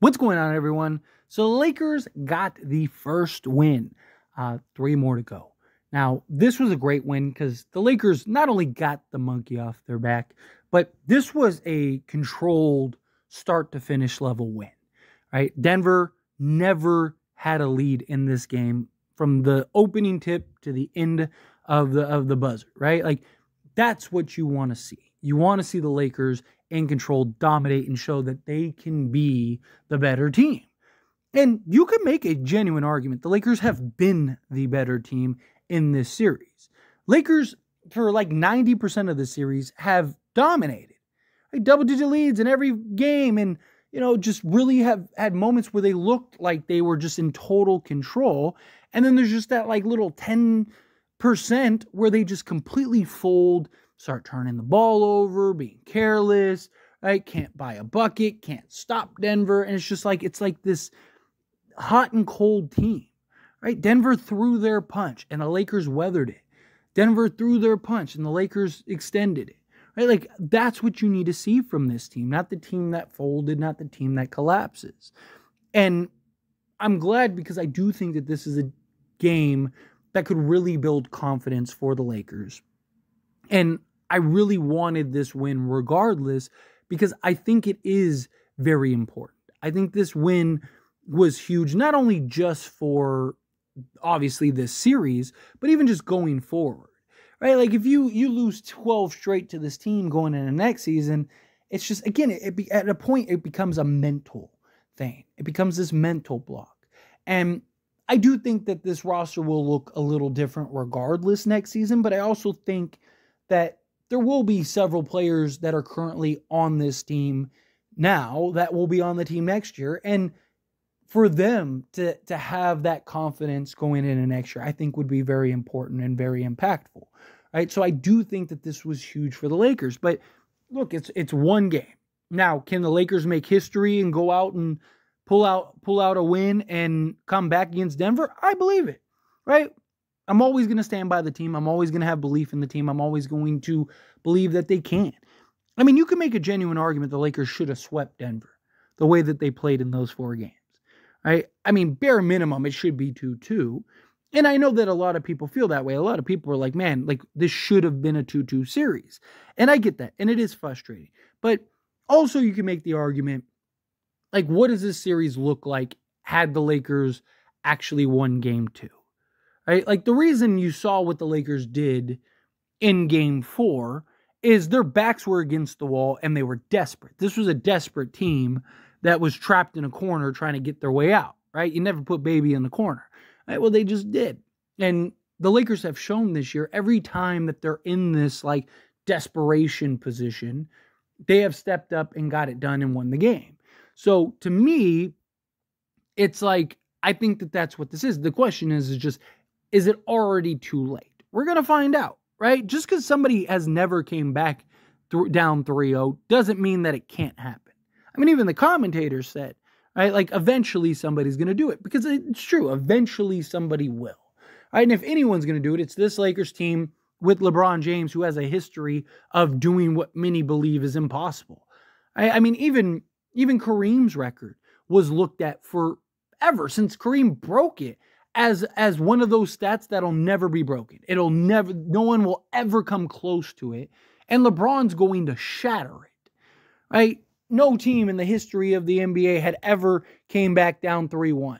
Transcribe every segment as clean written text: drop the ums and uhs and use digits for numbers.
What's going on, everyone? So the Lakers got the first win. 3 more to go. Now, this was a great win because the Lakers not only got the monkey off their back, but this was a controlled start to finish level win. Right? Denver never had a lead in this game from the opening tip to the end of the buzzer. Right? Like, that's what you want to see. You want to see the Lakers in control, dominate, and show that they can be the better team. And you can make a genuine argument. The Lakers have been the better team in this series. Lakers, for like 90% of the series, have dominated. Like double-digit leads in every game, and just really have had moments where they looked like they were just in total control. And then there's just that like little 10% where they just completely fold, start turning the ball over, being careless, right? Can't buy a bucket, can't stop Denver. And it's just like, it's like this hot and cold team, right? Denver threw their punch and the Lakers weathered it. Denver threw their punch and the Lakers extended it, right? Like, that's what you need to see from this team, not the team that folded, not the team that collapses. And I'm glad, because I do think that this is a game that could really build confidence for the Lakers. And I really wanted this win regardless, because I think it is very important. I think this win was huge, not only just for obviously this series, but even just going forward, right? Like, if you lose 12 straight to this team going into next season, it's just, again, at a point, it becomes a mental thing. It becomes this mental block. And I do think that this roster will look a little different regardless next season, but I also think that there will be several players that are currently on this team now that will be on the team next year. And for them to have that confidence going into next year, I think would be very important and very impactful, right? So I do think that this was huge for the Lakers. But look, it's one game. Now, can the Lakers make history and go out and pull out a win and come back against Denver? I believe it, right? I'm always going to stand by the team. I'm always going to have belief in the team. I'm always going to believe that they can. I mean, you can make a genuine argument the Lakers should have swept Denver the way that they played in those 4 games. Right? I mean, bare minimum, it should be 2-2. And I know that a lot of people feel that way. A lot of people are like, man, like, this should have been a 2-2 series. And I get that. And it is frustrating. But also you can make the argument, like, what does this series look like had the Lakers actually won game 2? Right? Like, the reason you saw what the Lakers did in game 4 is their backs were against the wall and they were desperate. This was a desperate team that was trapped in a corner trying to get their way out, right? You never put baby in the corner, right? Well, they just did. And the Lakers have shown this year, every time that they're in this like desperation position, they have stepped up and got it done and won the game. So to me, it's like, I think that that's what this is. The question is it already too late? We're going to find out, right? Just because somebody has never came back down 3-0 doesn't mean that it can't happen. I mean, even the commentators said, right, like, eventually somebody's going to do it, because it's true. Eventually somebody will, right? And if anyone's going to do it, it's this Lakers team with LeBron James, who has a history of doing what many believe is impossible. I mean, even Kareem's record was looked at forever since Kareem broke it as one of those stats that'll never be broken. No one will ever come close to it. And LeBron's going to shatter it, right? No team in the history of the NBA had ever came back down 3-1.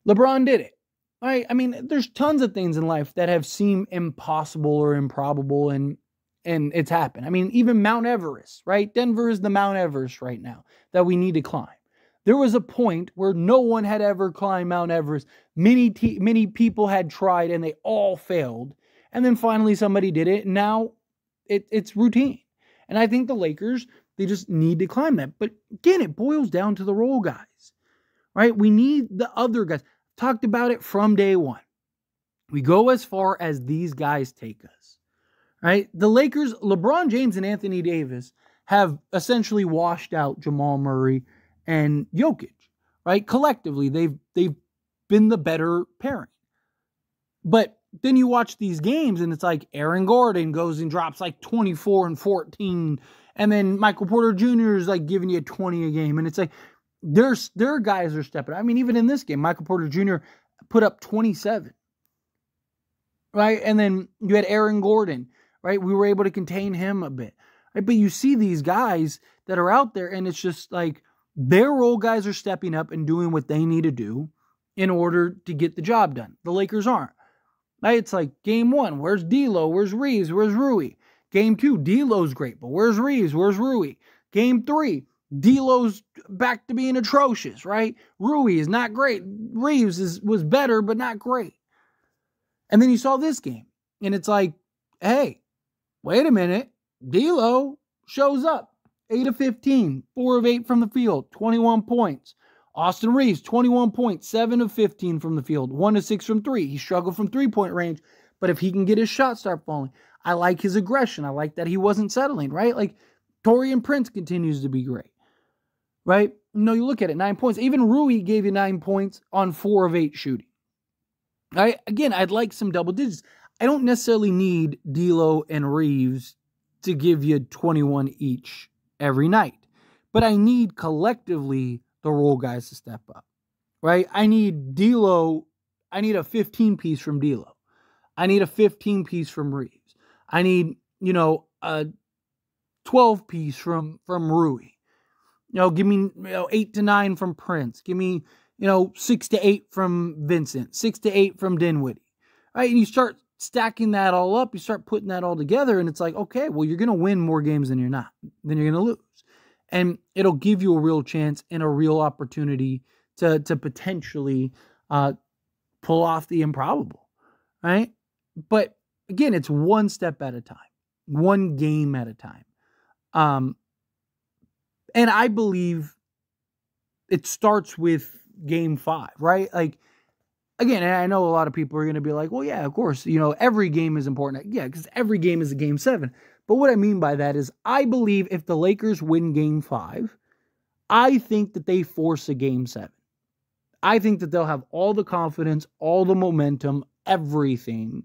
LeBron did it, right? I mean, there's tons of things in life that have seemed impossible or improbable, and it's happened. I mean, even Mount Everest, right? Denver is the Mount Everest right now that we need to climb. There was a point where no one had ever climbed Mount Everest. Many people had tried and they all failed. And then finally somebody did it, and now it's routine. And I think the Lakers, they just need to climb that. But again, it boils down to the role guys, right? We need the other guys. Talked about it from day one. We go as far as these guys take us, right? The Lakers, LeBron James and Anthony Davis have essentially washed out Jamal Murray and Jokic, right? Collectively, they've been the better pairing. But then you watch these games and it's like Aaron Gordon goes and drops like 24 and 14. And then Michael Porter Jr. is like giving you 20 a game. And it's like, their guys are stepping up. I mean, even in this game, Michael Porter Jr. put up 27, right? And then you had Aaron Gordon, right? We were able to contain him a bit, right? But you see these guys that are out there, and it's just like their role guys are stepping up and doing what they need to do in order to get the job done. The Lakers aren't. Right? It's like game 1, where's D'Lo? Where's Reeves? Where's Rui? Game 2, D'Lo's great, but where's Reeves? Where's Rui? Game 3, D'Lo's back to being atrocious, right? Rui is not great. Reeves was better, but not great. And then you saw this game, and it's like, hey, wait a minute. D'Lo shows up. 8 of 15, 4 of 8 from the field, 21 points. Austin Reeves, 21 points, 7 of 15 from the field, 1 of 6 from 3. He struggled from three-point range, but if he can get his shot start falling, I like his aggression. I like that he wasn't settling, right? Like, Taurean Prince continues to be great, right? You look at it, 9 points. Even Rui gave you 9 points on 4 of 8 shooting. Again, I'd like some double digits. I don't necessarily need D'Lo and Reeves to give you 21 each every night, but I need collectively the role guys to step up, right? I need D'Lo. I need a 15-piece from D'Lo. I need a 15-piece from Reeves. I need, a 12-piece from Rui. Give me 8 to 9 from Prince. Give me 6 to 8 from Vincent. 6 to 8 from Dinwiddie. Right? And you start stacking that all up. You start putting that all together, and it's like, okay, well, you're going to win more games than you're going to lose. And it'll give you a real chance and a real opportunity to potentially pull off the improbable, right? But again, it's one step at a time, one game at a time. And I believe it starts with game 5, right? Like, again, and I know a lot of people are going to be like, well, yeah, of course, every game is important. Yeah, because every game is a game 7. But what I mean by that is I believe if the Lakers win game 5, I think that they force a game 7. I think that they'll have all the confidence, all the momentum, everything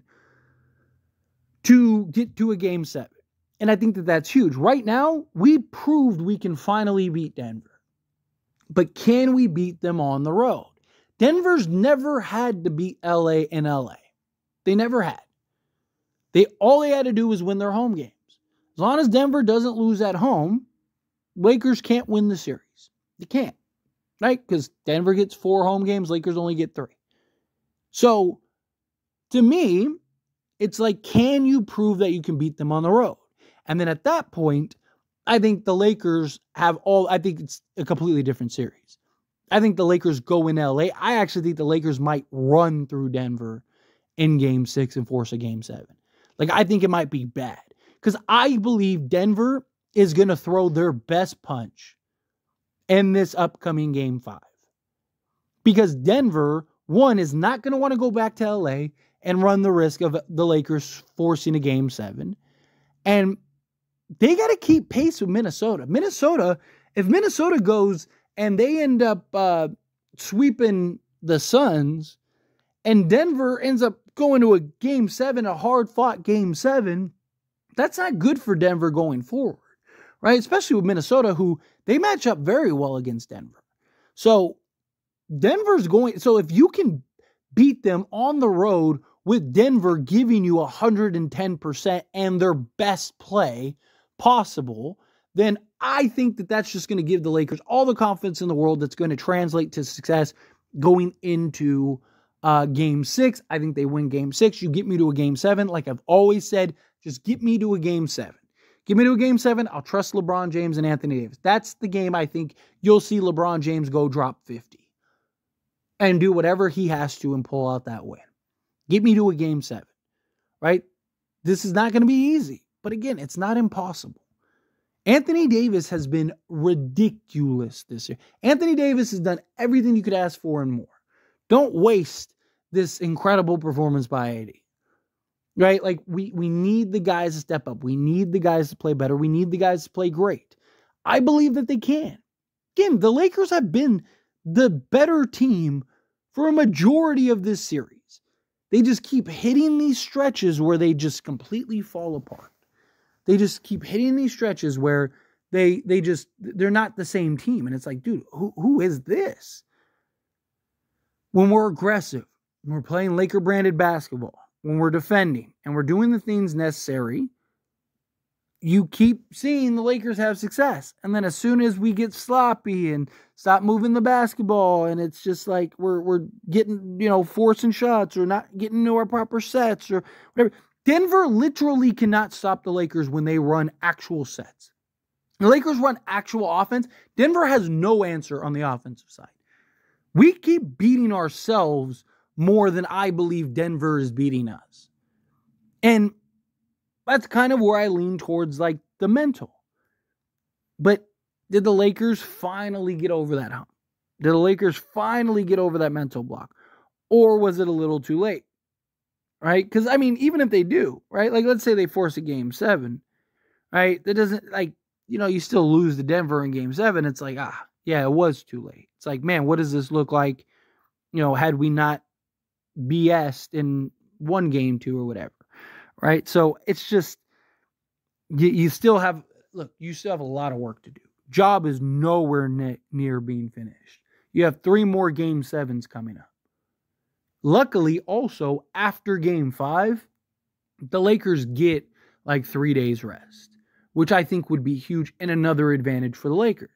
to get to a game 7. And I think that that's huge. Right now, we proved we can finally beat Denver. But can we beat them on the road? Denver's never had to beat LA in LA. They never had. All they had to do was win their home games. As long as Denver doesn't lose at home, Lakers can't win the series. They can't, right? Because Denver gets 4 home games, Lakers only get 3. So, to me, it's like, can you prove that you can beat them on the road? And then at that point, I think the Lakers I think it's a completely different series. I think the Lakers go in LA. I actually think the Lakers might run through Denver in game 6 and force a game 7. Like, I think it might be bad. Because I believe Denver is going to throw their best punch in this upcoming game 5. Because Denver, one, is not going to want to go back to LA and run the risk of the Lakers forcing a game 7. And they got to keep pace with Minnesota. If Minnesota goes and they end up sweeping the Suns, and Denver ends up going to a game 7, a hard-fought game 7, that's not good for Denver going forward, right? Especially with Minnesota, who they match up very well against Denver. So if you can beat them on the road with Denver giving you 110% and their best play possible, then I think that that's just going to give the Lakers all the confidence in the world that's going to translate to success going into game 6. I think they win game 6. You get me to a game 7. Like I've always said, just get me to a game 7. Get me to a game 7. I'll trust LeBron James and Anthony Davis. That's the game I think you'll see LeBron James go drop 50 and do whatever he has to and pull out that win. Get me to a game 7, right? This is not going to be easy, but again, it's not impossible. Anthony Davis has been ridiculous this year. Anthony Davis has done everything you could ask for and more. Don't waste this incredible performance by AD. Right? Like, we need the guys to step up. We need the guys to play better. We need the guys to play great. I believe that they can. Again, the Lakers have been the better team for a majority of this series. They just keep hitting these stretches where they just completely fall apart. They just keep hitting these stretches where they're not the same team. And it's like, dude, who is this? When we're aggressive, when we're playing Laker branded basketball, when we're defending and we're doing the things necessary, you keep seeing the Lakers have success. And then as soon as we get sloppy and stop moving the basketball, and it's just like we're getting, forcing shots or not getting into our proper sets or whatever. Denver literally cannot stop the Lakers when they run actual sets. The Lakers run actual offense. Denver has no answer on the offensive side. We keep beating ourselves more than I believe Denver is beating us. And that's kind of where I lean towards like the mental. But did the Lakers finally get over that hump? Did the Lakers finally get over that mental block? Or was it a little too late? Right? Because, I mean, even if they do, right? Like, let's say they force a game 7, right? That doesn't, like, you still lose to Denver in game 7. It's like, yeah, it was too late. It's like, man, what does this look like, had we not BS'd in one game 2 or whatever, right? So it's just, you still have a lot of work to do. Job is nowhere near being finished. You have 3 more game 7s coming up. Luckily, also, after game 5, the Lakers get like 3 days rest, which I think would be huge and another advantage for the Lakers.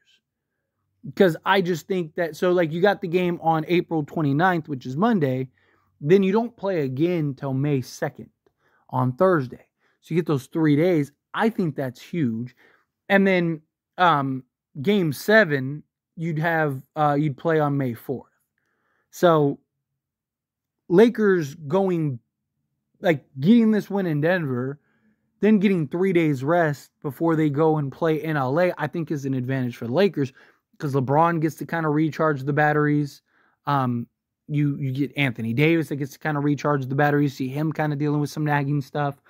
Because I just think that, so like you got the game on April 29th, which is Monday, then you don't play again till May 2nd on Thursday. So you get those 3 days. I think that's huge. And then game 7, you'd play on May 4th. So Lakers getting this win in Denver, then getting 3 days rest before they go and play in LA, I think is an advantage for the Lakers because LeBron gets to kind of recharge the batteries. You get Anthony Davis that gets to kind of recharge the batteries, see him kind of dealing with some nagging stuff.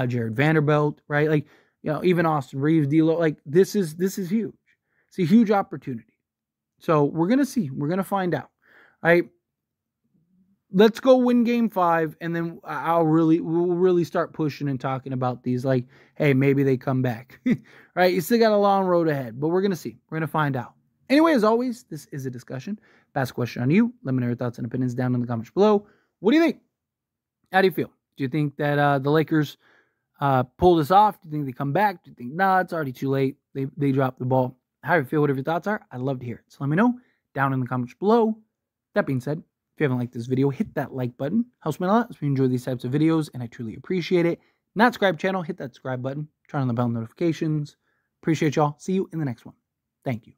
Jared Vanderbilt, right? Like, even Austin Reeves, D'Lo, like this is huge. It's a huge opportunity. So we're going to see. We're going to find out. All right. Let's go win game 5, and then we'll really start pushing and talking about these. Like, hey, maybe they come back. Right? You still got a long road ahead, but we're going to see. We're going to find out. Anyway, as always, this is a discussion. Pass a question on you. Let me know your thoughts and opinions down in the comments below. What do you think? How do you feel? Do you think that the Lakers pull this off? Do you think they come back? Do you think, nah, it's already too late? They dropped the ball. How do you feel? Whatever your thoughts are, I'd love to hear it. So let me know down in the comments below. That being said, if you haven't liked this video, hit that like button. Helps me a lot if you enjoy these types of videos, and I truly appreciate it. Not subscribe channel, hit that subscribe button. Turn on the bell notifications. Appreciate y'all. See you in the next one. Thank you.